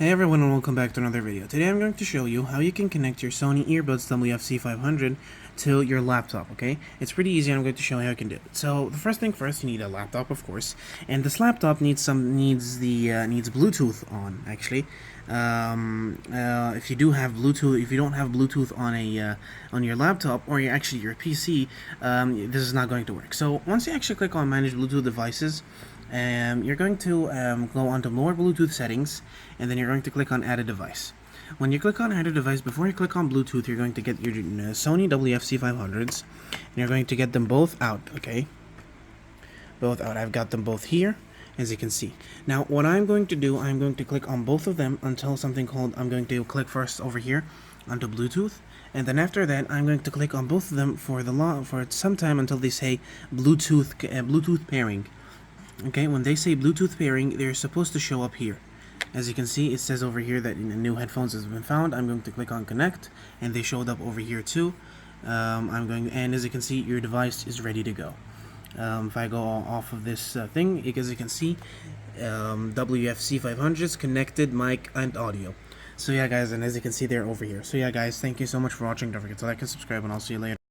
Hey everyone, and welcome back to another video. Today I'm going to show you how you can connect your Sony earbuds wf-c500 to your laptop, okay? It's pretty easy, and I'm going to show you how you can do it. So, the first thing first, you need a laptop, of course. And this laptop needs Bluetooth on, actually. If you don't have Bluetooth on your laptop, or your PC, this is not going to work. So, once you actually click on Manage Bluetooth Devices, you're going to go onto more Bluetooth settings, and then you're going to click on Add a Device. When you click on Add a Device, before you click on Bluetooth, you're going to get your Sony wf-c500s, and you're going to get them both out, okay? Both out. I've got them both here, as you can see. Now, what I'm going to do, I'm going to click on both of them until something called, I'm going to click first over here onto Bluetooth, and then after that, I'm going to click on both of them for some time until they say Bluetooth pairing. Okay, when they say Bluetooth pairing, they're supposed to show up here. As you can see, it says over here that new headphones has been found. I'm going to click on connect, and they showed up over here too. And as you can see, your device is ready to go. If I go off of this thing, as you can see, wf-c500s connected mic and audio. So yeah, guys, and as you can see, they're over here. So yeah, guys, thank you so much for watching. Don't forget to like and subscribe, and I'll see you later.